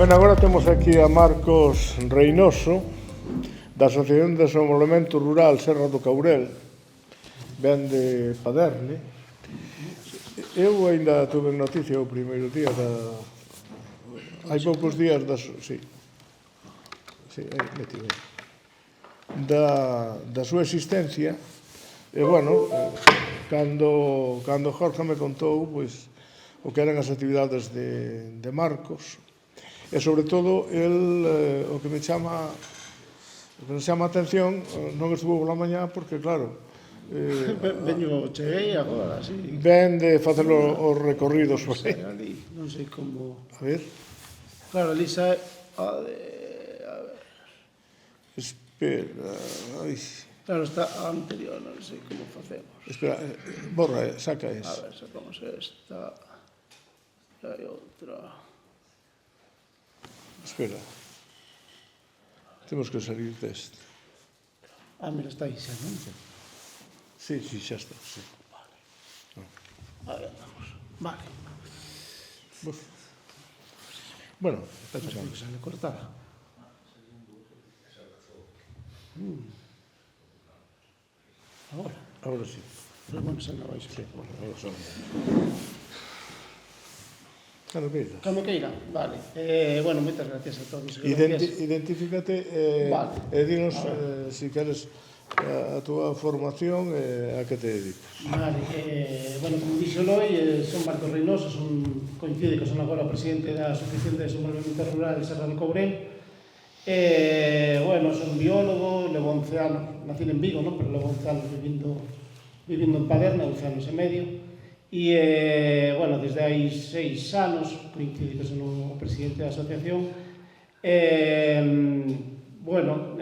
Bueno, agora temos aquí a Marcos Reinoso, da Asociación de Desenvolvemento Rural Serra do Courel, ben de Paderne. Eu ainda tuve noticia o primeiro día da... Hai poucos días da... Sí, meti ben. Da súa existencia. E, bueno, cando Jorge me contou, pois, o que eran as actividades de Marcos, e, sobre todo, o que me chama a atención, non estuvo pola mañá, porque, claro, cheguei agora, sí. Ben de facer os recorridos por aí. Non sei como... A ver. Claro, ali xa... A ver... Espera... Ai. Claro, está a anterior, non sei como facemos. Espera, borra, saca A esa. ver, sacamos esta... E hai outra... Espera. Temos que salir deste. Ah, mira, está aí xa, non? Sí, xa está, sí. Aí andamos. Vale. Bueno, está chegando. Que sale cortada. Agora sí. Pero bueno, xa non vai ser. Bueno, agora son. Cando queira. Cando queira, vale. Bueno, moitas gracias a todos. Identifícate Vale. e dinos, se queres, a túa formación e a que te dedicas. Vale, bueno, como dixo Loi, son Marcos Reinoso, coincide que son agora o presidente da Asociación de Desenvolvemento Rural de Serra do Courel. Bueno, son biólogo, levo 11 anos, nací en Vigo, non? Pero levo 11 anos vivindo en Paderne, 11 anos e medio. E, bueno, desde hai 6 anos, coincide que son o presidente da asociación. Bueno,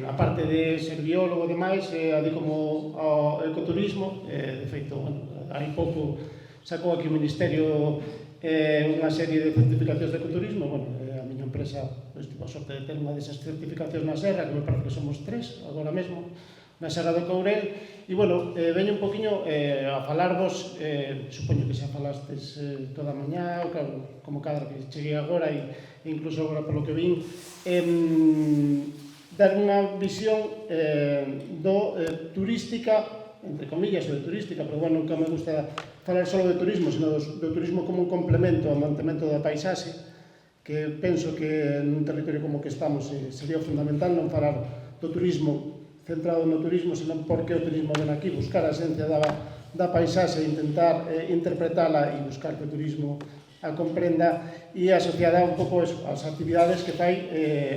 aparte de ser biólogo e demais, adico-mo ao ecoturismo. De feito, bueno, hai pouco sacou aquí o Ministerio unha serie de certificacións de ecoturismo. Bueno, a miña empresa tive a sorte de ter unha desas certificacións na Serra, que me parece que somos 3 agora mesmo, na Serra do Courel. E, bueno, veño un poquinho a falarvos, supoño que xa falastes toda a mañá, como cada que cheguei agora, e incluso agora polo que vin, dar unha visión turística, entre comillas, de turística, pero, bueno, nunca me gusta falar só de turismo, sino do turismo como un complemento ao mantemento da paisaxe, que penso que nun territorio como que estamos sería fundamental non falar do turismo centrado no turismo, senón porque o turismo ven aquí, buscar a esencia da paisaxe, intentar interpretala e buscar que o turismo a comprenda e asociada un pouco as actividades que fai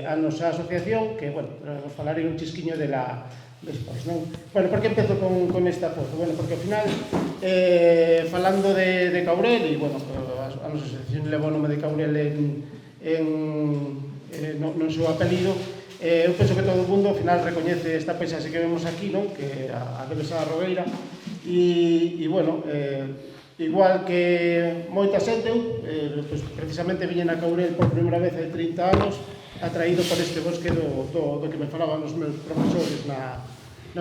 a nosa asociación, que, bueno, vos falarei un chisquiño despois, non? Bueno, por que empezo con esta foto? Bueno, porque ao final, falando de Courel, e, bueno, a nosa asociación leva o nome de Courel no seu apelido. Eu penso que todo o mundo, ao final, recoñece esta paisaxe que vemos aquí, non? Que a Devesa da Rogueira. E, bueno, igual que moita xente, precisamente viñen a Courel por primeira vez hai 30 anos, atraído por este bosque do que me falaban os meus profesores na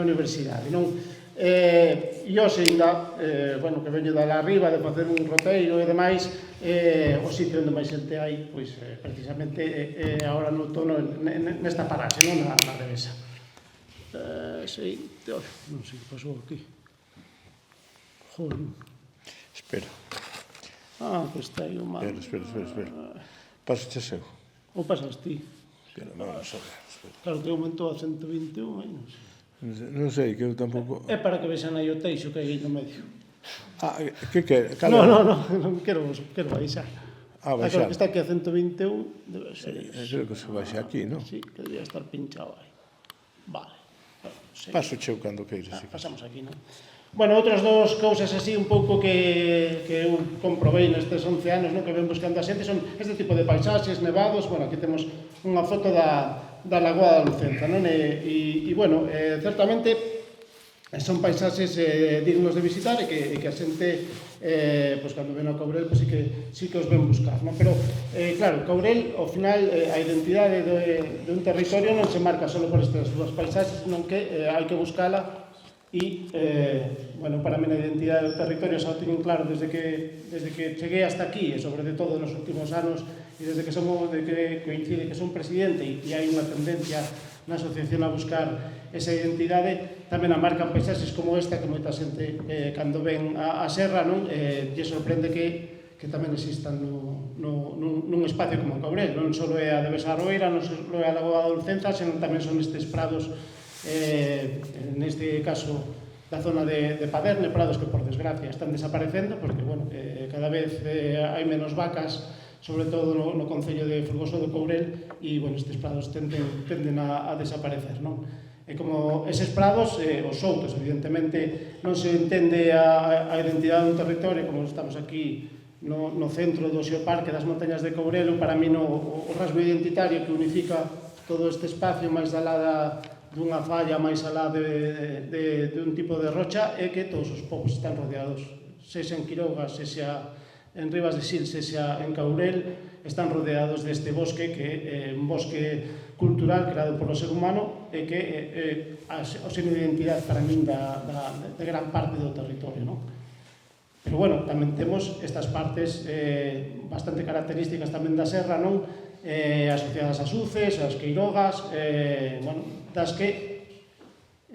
universidade, non? E hoxe ainda, bueno, que veño dala arriba de facer un roteiro e demais, o sitio onde máis xente hai, pois, precisamente, agora no outono, nesta paraxe, non? Na Devesa. Non sei que pasou aquí. Joder. Espera. Que está aí o mal. Espera. Pasache seu. Ou pasas ti? Espera, vamos a ver. Claro que aumentou a 121, non sei. Non sei, que eu tampouco... É para que vexan aí o teixo que hai no medio. Que quere? Non quero baixar. Baixar. Que está aquí a 121, debe ser iso. Creo que se baixa aquí, non? Sí, que debía estar pinchado aí. Vale. Paso cheu cando queiras. Pasamos aquí, non? Bueno, outras dúas cousas así un pouco que eu comprobei nestes 11 anos, non, que ven buscando a xente, son este tipo de paisaxes, nevados. Bueno, aquí temos unha foto da Lagoa da Lucenza, non? E, bueno, certamente son paisaxes dignos de visitar e que a xente, pois, cando ven a Courel, pois, sí que os ven buscar, non? Pero, claro, Courel, ao final, a identidade de un territorio non se marca só por estas dúas paisaxes, senón que hai que buscala. E, bueno, para mí a identidade do territorio xa o teñen claro desde que cheguei hasta aquí, e sobre todo nos últimos anos E desde que coincide que son presidente e hai unha tendencia na asociación a buscar esa identidade, tamén a marcan paisaxes como esta que moita xente cando ven a serra lle sorprende que tamén existan nun espacio como Courel. Non só é a de Besarroeira, non só é a Lagoa da Dulcenza, senón tamén son estes prados, neste caso da zona de Paderne, prados que por desgracia están desaparecendo porque cada vez hai menos vacas, sobre todo no concello de Folgoso do Courel, e estes prados tenden a desaparecer, non? E como eses prados, os outros, evidentemente, non se entende a identidade dun territorio, como estamos aquí no centro do Xeoparque das Montañas de Courel, para mí o rasgo identitario que unifica todo este espacio máis alá dunha falla, máis alá dun tipo de rocha, é que todos os povos están rodeados, sexa en Quiroga, sexa en Ribas de Sil, sexa en Courel, están rodeados deste bosque que é un bosque cultural creado polo ser humano e que é o sino de identidade para min de gran parte do territorio, non? Pero, tamén temos estas partes bastante características tamén da serra, non? Asociadas ás uces, ás queirogas, das que,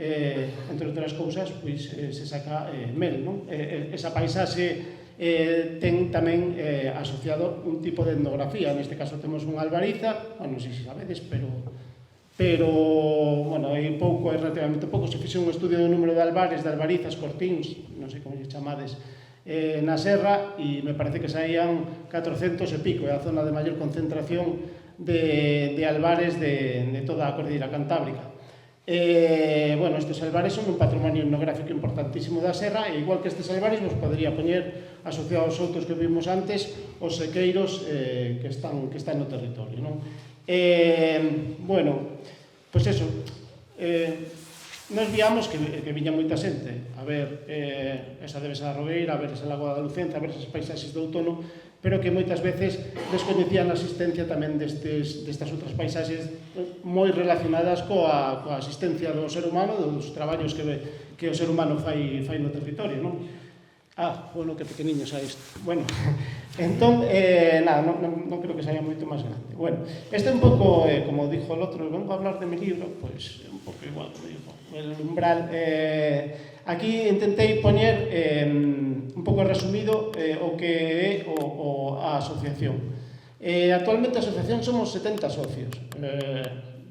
entre outras cousas, se saca mel, non? Esa paisaxe ten tamén asociado un tipo de etnografía. Neste caso temos unha albariza, non sei se sabedes, pero hai relativamente pouco, se fixe un estudio do número de albares, de albarizas, cortíns, non sei como lle chamades, na serra, e me parece que saían 400 e pico, é a zona de maior concentración de albares de toda a Cordillera Cantábrica. Estes albares son un patrimonio etnográfico importantísimo da serra, e igual que estes albares vos podría poñer asociados aos outros que vimos antes os sequeiros que están no territorio, non? Pois eso, nos viamos que viña moita xente a ver esa de Besarroeira, a ver esa Lagoa da Lucenza, a ver esas paisaxes de outono, pero que moitas veces descoñecían a existencia tamén destas outras paisaxes moi relacionadas coa asistencia do ser humano, dos traballos que o ser humano fai no territorio, non? Que pequeniño xa isto. Entón, non creo que saia moito máis grande. Este é un pouco, como dixo o outro, vengo a hablar de mi libro, pois é un pouco igual, como digo, el umbral. Aquí intentei poñer un pouco resumido o que é a asociación. Actualmente a asociación somos 70 socios.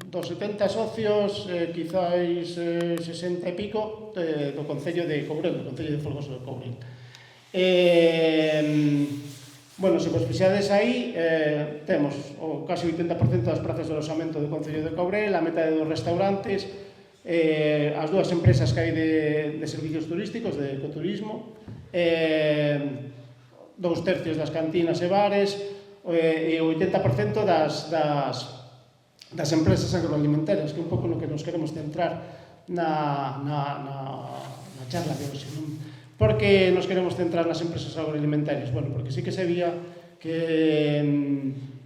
Dos 70 socios, quizáis 60 e pico do Concello de Courel, do Concello de Folgoso do Courel. Se vos fixades aí, temos o casi 80% das prazas de aloxamento do Concello de Courel, a metade dos restaurantes, as dúas empresas que hai de servicios turísticos, de ecoturismo, 2/3 das cantinas e bares, e o 80% das empresas agroalimentarias, que é un pouco no que nos queremos centrar na charla de hoxe, non? Por que nos queremos centrar nas empresas agroalimentarias? Porque sí que se vía que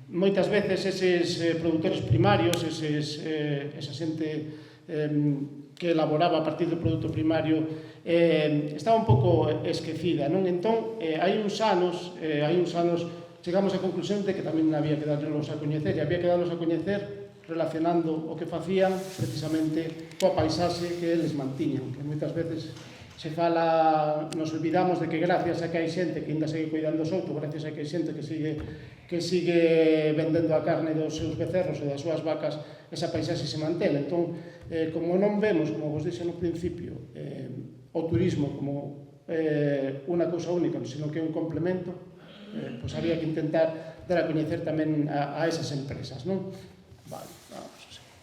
moitas veces eses produtores primarios, esa xente que elaboraba a partir do produto primario, estaba un pouco esquecida, non? Entón, hai uns anos chegamos á conclusión de que tamén había que darlos a coñecer, e había que darlos a coñecer relacionando o que facían precisamente coa paisaxe que eles mantiñan, que moitas veces se fala, nos olvidamos de que gracias a que hai xente que ainda segue cuidando o souto, gracias a que hai xente que sigue vendendo a carne dos seus becerros e das súas vacas, esa paisaxe se mantén. Entón, como non vemos, como vos dixen no principio, o turismo como unha cousa única, sino que é un complemento, pois había que intentar dar a coñecer tamén a esas empresas, non? Vale, vamos a seguir.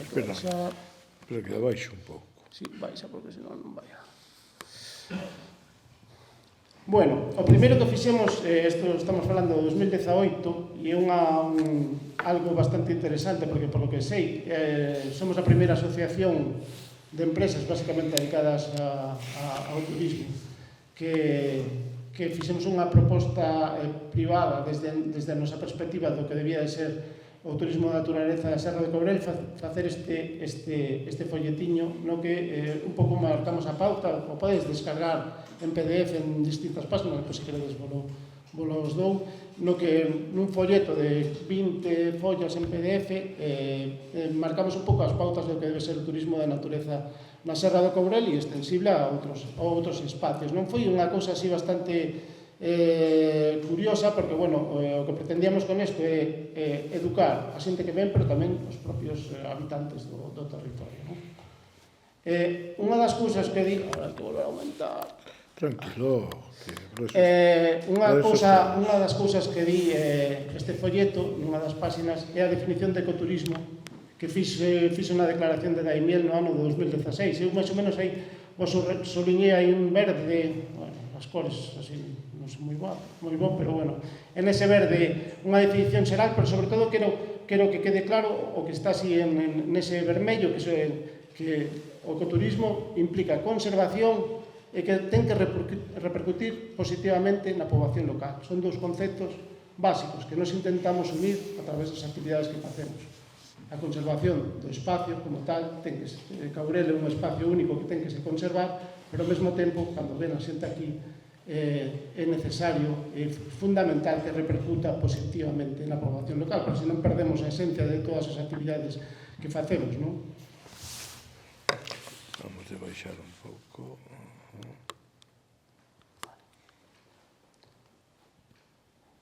Espera que abaixo un pouco. Sí, baixa, porque senón non vai a... O primeiro que fixemos, estamos falando de 2018, e é algo bastante interesante, porque polo que sei, somos a primeira asociación de empresas basicamente dedicadas ao turismo, que fixemos unha proposta privada desde a nosa perspectiva do que debía de ser o turismo da naturaleza da Serra de Courel, facer este folletiño no que un pouco marcamos a pauta. O podedes descargar en PDF en distintas páginas, pois se queredes volo vos dou, no que nun folleto de 20 follas en PDF marcamos un pouco as pautas do que debe ser o turismo da natureza na Serra do Courel e extensible a outros espacios. Non foi unha cousa así bastante curiosa, porque, bueno, o que pretendíamos con isto é educar a xente que ven, pero tamén os propios habitantes do territorio, non? Unha das cousas que di... Agora que volver a aumentar... Tranquilo. Unha das cousas que di este folleto, nunha das páxinas, é a definición de ecoturismo que fixo na declaración de Daimiel no ano de 2016. Eu, máis ou menos, aí vos soliñei aí un verde, bueno, as cores así, non sei moi bo, pero bueno, en ese verde unha definición xeral, pero sobre todo quero que quede claro o que está así nese vermello, que o ecoturismo implica conservación e que ten que repercutir positivamente na poboación local. Son dous conceptos básicos que nos intentamos unir a través das actividades que facemos. A conservación do espacio como tal, Courel é un espacio único que ten que se conservar, pero ao mesmo tempo, cando ven a xente aquí, é necesario, é fundamental que repercuta positivamente na poboación local, porque senón perdemos a esencia de todas as actividades que facemos, non? Vamos a baixar un pouco.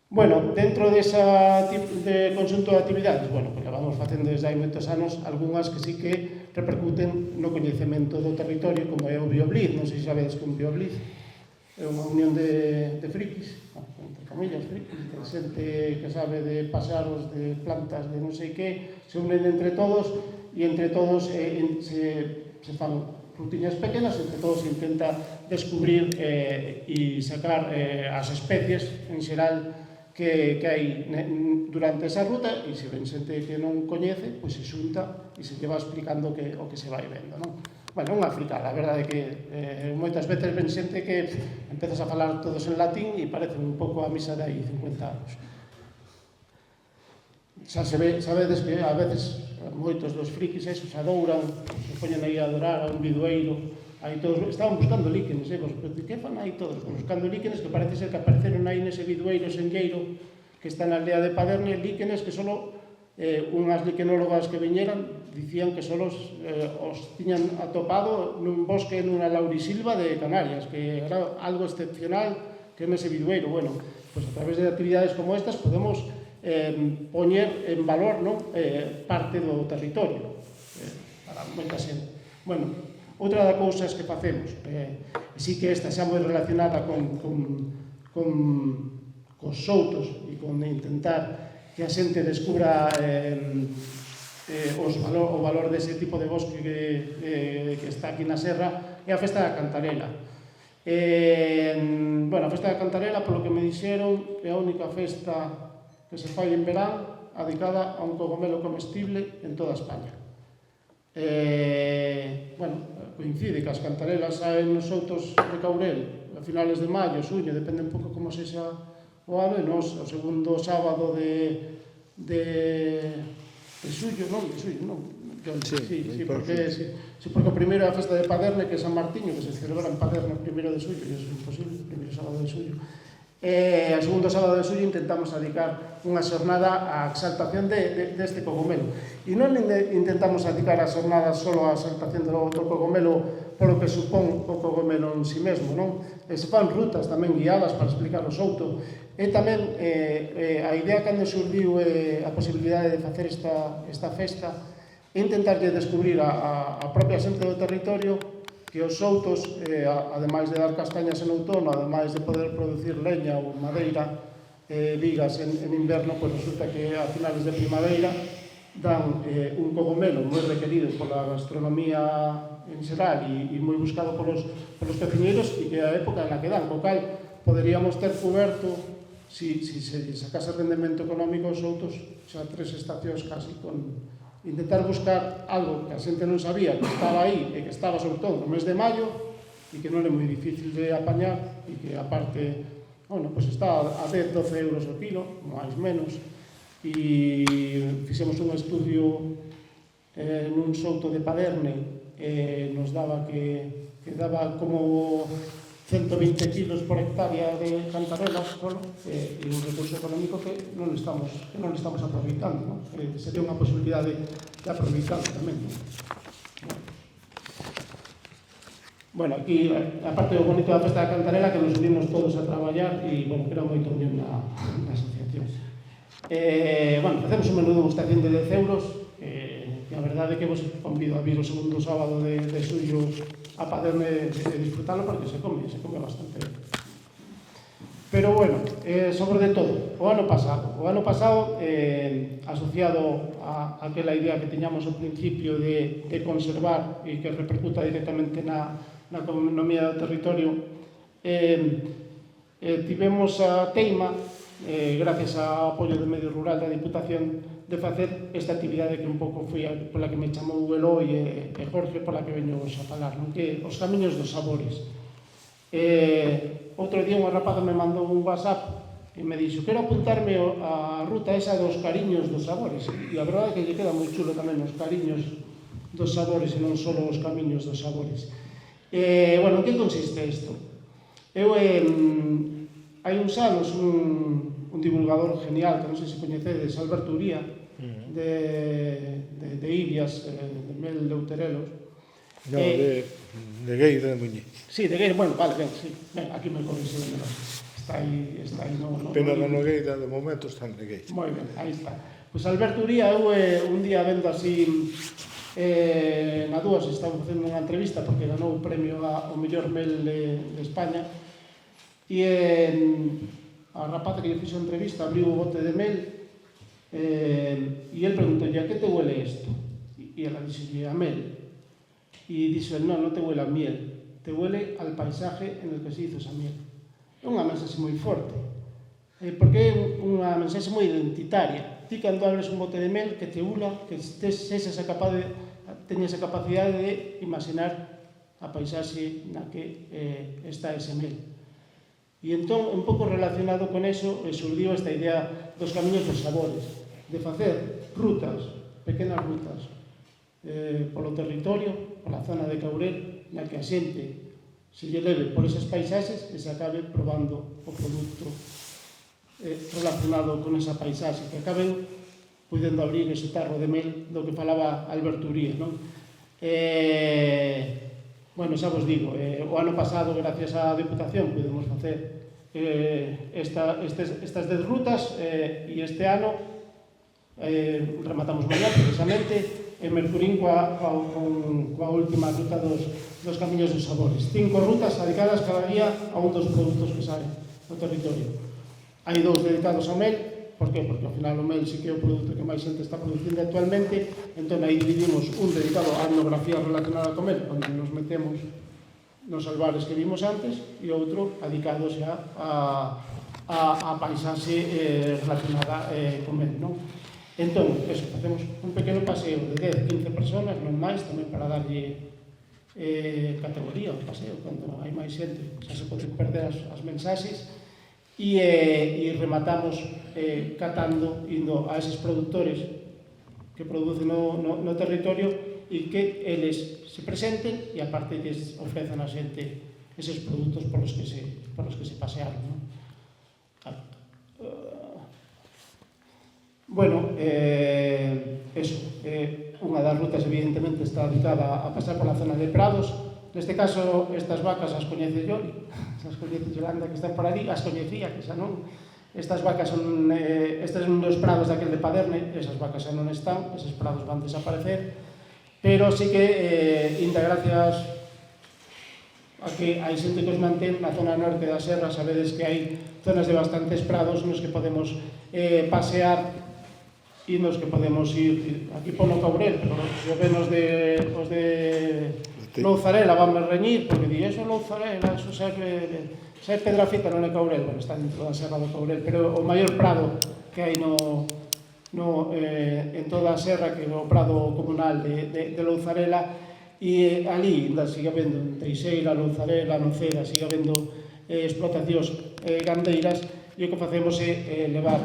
Bueno, dentro desa de conxunto de actividades, bueno, que vamos facendo desde hai moitos anos, algunhas que sí que repercuten no coñecemento do territorio, como é o Biobliz. Non sei se sabedes que un Biobliz é unha unión de frikis, entre comillas, frikis, de xente que sabe de pasearos, de plantas, de non sei que, se unen entre todos e entre todos se fan rutiñas pequenas, entre todos se intenta descubrir e sacar as especies en xeral que hai durante esa ruta, e se ven xente que non coñece, pois se xunta e se lleva explicando o que se vai vendo, non? Bueno, unha fricada, a verdade é que moitas veces ven xente que empezas a falar todos en latín e parece un pouco a misa de aí 50 anos. Xa sabedes que a veces moitos dos frikis esos adouran, se poñen aí a adorar a un bidueiro, aí todos estaban buscando líquenes, que fan aí todos? Buscando líquenes que parece ser que apareceron aí nese bidueiro senlleiro que está na aldea de Paderne, líquenes que solo unhas liquenólogas que viñeran dicían que solo os tiñan atopado nun bosque nunha laurisilva de Canarias, que era algo excepcional que nese bidueiro. Bueno, pues a través de actividades como estas podemos poñer en valor, non, parte do territorio para moita xente. Bueno, outra das cousas que facemos, sí que esta xa moi relacionada cos soutos e con intentar que a xente descubra o valor dese tipo de bosque que está aquí na serra, é a Festa da Cantarela. Bueno, a Festa da Cantarela, polo que me dixeron, é a única festa que se fai en verán dedicada a un cogomelo comestible en toda España. Bueno, coincide que as cantarelas saen nos soutos de Courel a finales de maio, xuño, depende un pouco como sexa o ano, e nos, o segundo sábado de xullo, non? De xullo, non? Sí, porque o primeiro é a festa de Paderne, que é San Martiño, que se celebra en Paderne o primeiro de xullo, e é imposible, o primeiro sábado de xullo. E o segundo sábado de xullo intentamos dedicar unha xornada á exaltación deste cogomelo. E non intentamos dedicar a xornada só á exaltación do cogomelo polo que supón o cogomelo en si mesmo, non? Se fan rutas tamén guiadas para explicar o souto. E tamén a idea cando xurdiu a posibilidade de facer esta festa é intentarlle descubrir a propia xente do territorio que os soutos, ademais de dar castañas en outono, ademais de poder producir leña ou madeira, vigas en inverno, pois resulta que a finales de primavera dan un cogomelo moi requerido pola gastronomía en xeral e moi buscado polos cociñeiros, e que é a época na que dan, co cal poderíamos ter coberto, se sacase rendemento económico os soutos, xa 3 estacións casi, con intentar buscar algo que a xente non sabía que estaba aí e que estaba sobre todo no mes de maio e que non é moi difícil de apañar e que aparte, bueno, pues está a 10-12 euros o kilo, máis menos, e fixemos un estudio nun souto de Paderne e nos daba que daba como 120 kilos por hectárea de cantarela solo, e un recurso económico que non estamos aproveitando, non? Sería unha posibilidade de aproveitar tamén, non? Bueno, aquí, aparte do bonito da festa da cantarela, que nos unimos todos a traballar e, bueno, creo moito unión na asociación. Bueno, facemos un menú de degustación de 10 euros, e a verdade é que vos convido a vir o segundo sábado de xullo a poderme disfrutalo, porque se come bastante ben. Pero, bueno, sobre de todo, o ano pasado, asociado a aquela idea que tiñamos ao principio de conservar e que repercuta directamente na economía do territorio, tivemos a teima, gracias ao apoio do medio rural da Diputación, de facer esta actividade que un pouco foi pola que me chamou Eloi e Jorge, pola que veño a falar, non? Que os camiños dos sabores. Outro día unha rapaza me mandou un WhatsApp e me dixo: quero apuntarme a ruta esa dos cariños dos sabores. E a verdade é que lle queda moi chulo tamén os cariños dos sabores e non só os camiños dos sabores. Bueno, en que consiste isto? Eu, hai uns anos, un divulgador genial, que non sei se coñecedes, Alberto Uría, de Ibias, de Mel de Outerelos. No, de Gueira de Muñiz. Sí, de Gueira, bueno, vale, ben, sí. Ben, aquí me corrixo de menos. Está aí, no. Pena da Nogueira, de momento está en Gueira. Moi ben, aí está. Pois Alberto Uría, eu un día vendo así, na Dúas, estaba facendo unha entrevista, porque ganou o premio ao mellor mel de España, e a rapaza que lle fixo a entrevista abriu o bote de mel, e el preguntou: a que te huele isto? E ela dixolle: a mel. E dixo: non te huele a miel, te huele al paisaje en el que se hizo esa miel. É unha mensaxe moi forte, porque é unha mensaxe moi identitaria. Ti, cando abres un bote de mel, que te ula, que teñas esa capacidade de imaginar a paisaxe na que está ese mel. E entón, un pouco relacionado con eso, surdiu esta idea dos camiños dos sabores, de facer rutas, pequenas rutas, polo territorio, pola zona de Caurel, na que a xente se lle leve por esas paisaxes e se acabe probando o produto relacionado con esa paisaxe, que acaben podendo abrir ese tarro de mel do que falaba Alberto Uría, non? Bueno, xa vos digo, o ano pasado, gracias á Diputación, pudemos facer estas 10 rutas, e este ano rematamos mañá, precisamente, en Mercurín coa última ruta dos camiños dos sabores. 5 rutas dedicadas cada día a un dos produtos que saen do territorio. Hai 2 dedicados ao mel. Por que? Porque ao final o mel sí que é o produto que máis xente está producindo actualmente. Entón aí dividimos un dedicado á etnografía relacionada co mel, onde nos metemos nos albares que vimos antes, e outro dedicado xa a paisaxe relacionada co mel, non? Entón, eso, facemos un pequeno paseo de 10, 15 personas, non máis, tamén para darlle categoría ao paseo, cando hai máis xente, xa se poden perder as mensaxes, e rematamos catando, indo a eses produtores que producen no territorio e que eles se presenten e aparte que ofrezan a xente eses produtos por los que se pasearon, non? Bueno, eso, unha das rutas evidentemente está dedicada a pasar pola zona de prados. Neste caso, estas vacas as coñece Yoli, as coñece Yolanda, que están por ali, as coñecía, que xa non. Estas vacas son, estes son dos prados daquel de Paderne, esas vacas xa non están, eses prados van desaparecer, pero sí que, inda gracias a que hai xente que os mantén na zona norte da serra, sabedes que hai zonas de bastantes prados nos que podemos pasear e nos que podemos ir aquí pono Caurel, pero se ven os de Louzarela vanme reñir, porque di, eso Louzarela, eso xa é Pedrafita, non é Caurel, bueno, está dentro da serra do Caurel, pero o maior prado que hai en toda a serra, que é o prado comunal de Louzarela, e ali sigue habendo Teixeira, Louzarela, Noceda, sigue habendo explotacións gandeiras, e o que facemos é levar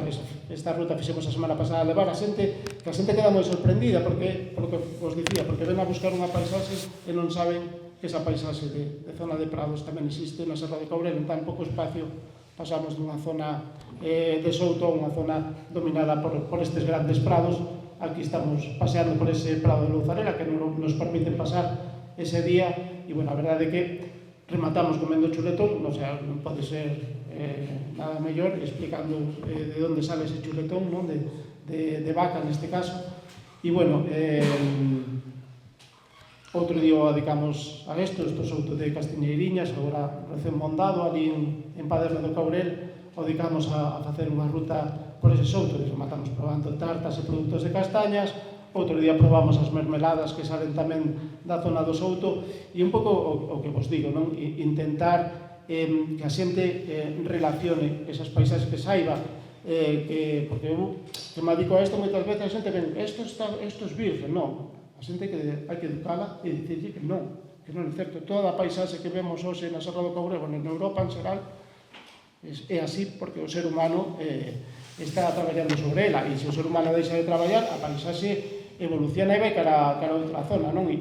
esta ruta, fixemos a semana pasada, levar a xente, que a xente queda moi sorprendida, porque, polo que vos dicía, porque ven a buscar unha paisaxe e non saben que esa paisaxe de zona de prados tamén existe na Serra do Courel. En tan pouco espacio pasamos dunha zona de souto a unha zona dominada por estes grandes prados. Aquí estamos paseando por ese prado de Louzarela que nos permite pasar ese día, e, bueno, a verdade é que rematamos comendo chuletón, o sea, non pode ser nada mellor, explicando de onde sale ese chuletón, non? De vaca neste caso. E, bueno, outro día o dedicamos a isto souto de Castiñeiriñas, agora recén mondado, ali en Paderne do Courel, o dedicamos a facer unha ruta por ese souto, e rematamos probando tartas e produtos de castañas. Outro día probamos as mermeladas que salen tamén da zona do souto, e un pouco o que vos digo, non? Intentar que a xente relacione esas paisaxes, que saiba porque eu que me dedico a isto, moitas veces a xente ven isto é virgen, non, a xente hai que educala e dicirlle que non é certo. Toda a paisaxe que vemos hoxe na Serra do Courel, en Europa en xeral, é así porque o ser humano está traballando sobre ela, e se o ser humano deixa de traballar, a paisaxe evoluciona e vai cara a outra zona, non? E,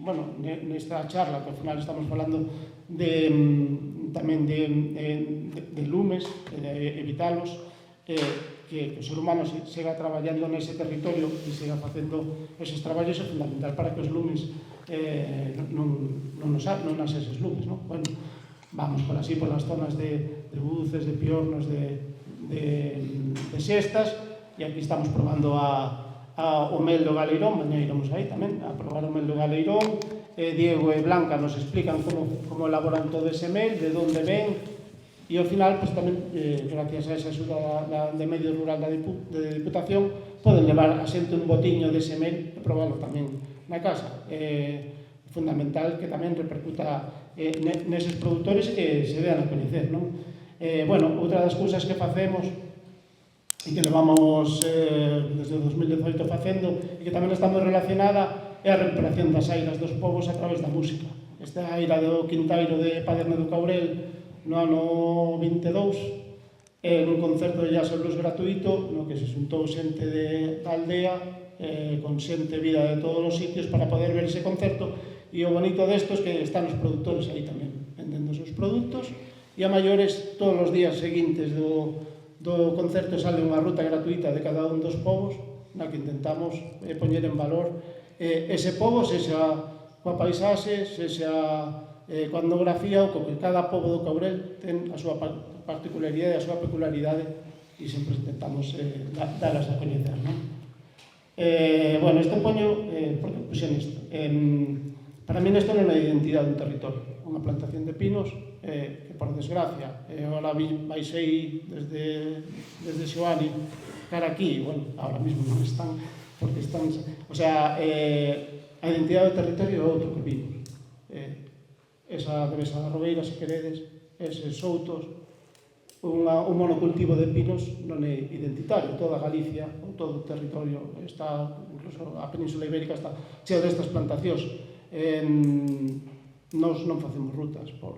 bueno, nesta charla, que ao final estamos falando tamén de lumes, de evitalos, que o ser humano siga traballando nese territorio e siga facendo eses traballos é fundamental para que os lumes non nas eses lumes, non? Bueno, vamos por así, por as zonas de buces, de piornos, de xestas, e aquí estamos probando o mel do Galeirón. Mañá iremos aí tamén a probar o mel do Galeirón. Diego e Blanca nos explican como elaboran todo ese mel, de onde ven, e ao final, pues, tamén, gracias a esa axuda de medio rural da Diputación, poden levar a xente un botiño dese mel e probarlo tamén na casa. É fundamental que tamén repercuta neses produtores que se vean a coñecer, non? Bueno, outra das cousas que facemos e que levamos desde 2018 facendo, e que tamén está moi relacionada, é a recuperación das airas dos povos a través da música. Esta aira do Quintairo de Paderne do Courel no ano 22, nun concerto de jazz e blues gratuito, no que se xuntou xente da aldea, con xente vida de todos os sitios para poder ver ese concerto. E o bonito desto é que están os produtores aí tamén, vendendo os seus produtos, e a maiores, todos os días seguintes do concerto sale unha ruta gratuita de cada un dos povos, na que intentamos poñer en valor ese povo, sexa coa paisaxe, sexa coa etnografía, ou que cada pobo do Courel ten a súa particularidade, a súa peculiaridade, e sempre intentamos dalas a coñecer, non? Bueno, isto poño, porque puxen isto. Para mí isto non é a identidade dun territorio, unha plantación de pinos que, por desgracia, agora baixei desde Xoani cara aquí, bueno, ahora mismo non están, porque están, o sea, a identidade do territorio é outro que vimos. Esa Devesa da Robeira, se queredes, eses soutos, un monocultivo de pinos non é identitario. Toda Galicia, ou todo o territorio, está, incluso a Península Ibérica está chea destas plantacións. Nos non facemos rutas por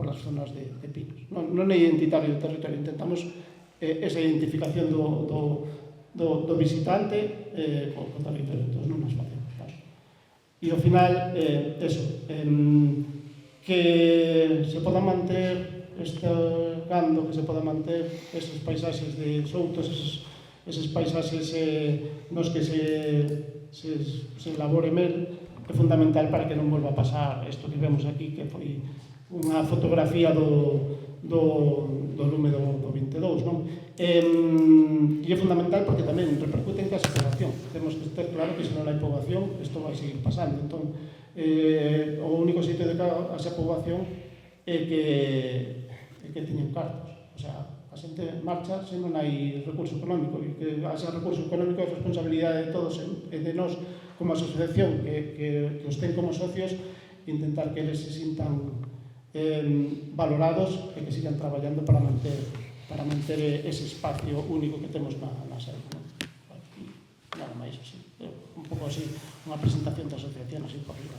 as zonas de pinos. Non é identitario o territorio. Intentamos esa identificación do visitante co territorio. Entón non nos facemos. E ao final, que se poda manter este gando, que se poda manter estes paisaxes de soutos, eses paisaxes nos que se elabore mel, é fundamental para que non volva a pasar isto que vemos aquí, que foi unha fotografía do lume do 22, non? E é fundamental porque tamén repercute en casa poboación. Temos que ter claro que se non hai poboación, isto vai seguir pasando. Entón, o único sitio de casa poboación é que teñen cartos. O sea, a xente marcha se non hai recurso económico, e que ese recurso económico é responsabilidade de todos e de nós como asociación que os ten como socios, intentar que eles se sintan valorados e que sigan traballando para manter ese espacio único que temos na selva. Nada máis así, un pouco así, unha presentación da asociación así por riba.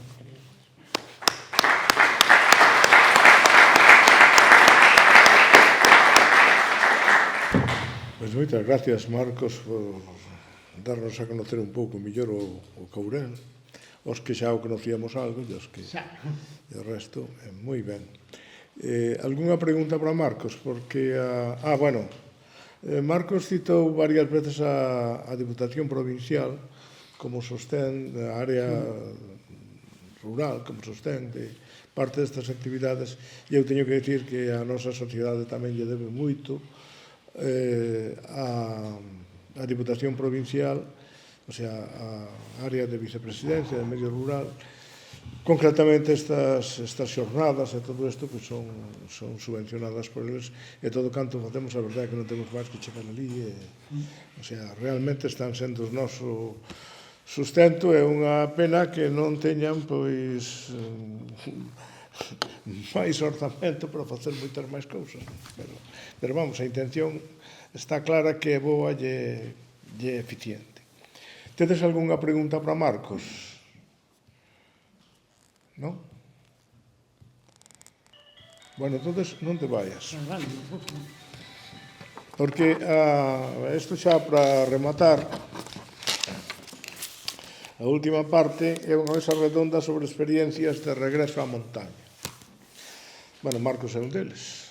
Pois moitas gracias, Marcos, por darnos a conocer un pouco mellor o Courel. os que xa o conocíamos algo e os que Xa. e o resto, moi ben. Algúnha pregunta para Marcos? Porque, bueno, Marcos citou varias veces a Diputación Provincial como sostén da área rural, como sostén de parte destas actividades, e eu teño que dicir que a nosa sociedade tamén lle debe moito a Diputación Provincial, o sea, a área de vicepresidencia de medio rural. Concretamente estas xornadas e todo isto pues, son subvencionadas por eles e todo canto facemos a verdade que non temos máis que chegar ali o sea, realmente están sendo o noso sustento. É unha pena que non teñan pois máis orzamento para facer moitas máis cousas, pero vamos, a intención está clara que é boa e eficiente. Tedes algunha pregunta para Marcos? Non? Bueno, entonces non te vayas. Porque isto xa para rematar, a última parte é unha mesa redonda sobre experiencias de regreso á montaña. Bueno, Marcos é un deles.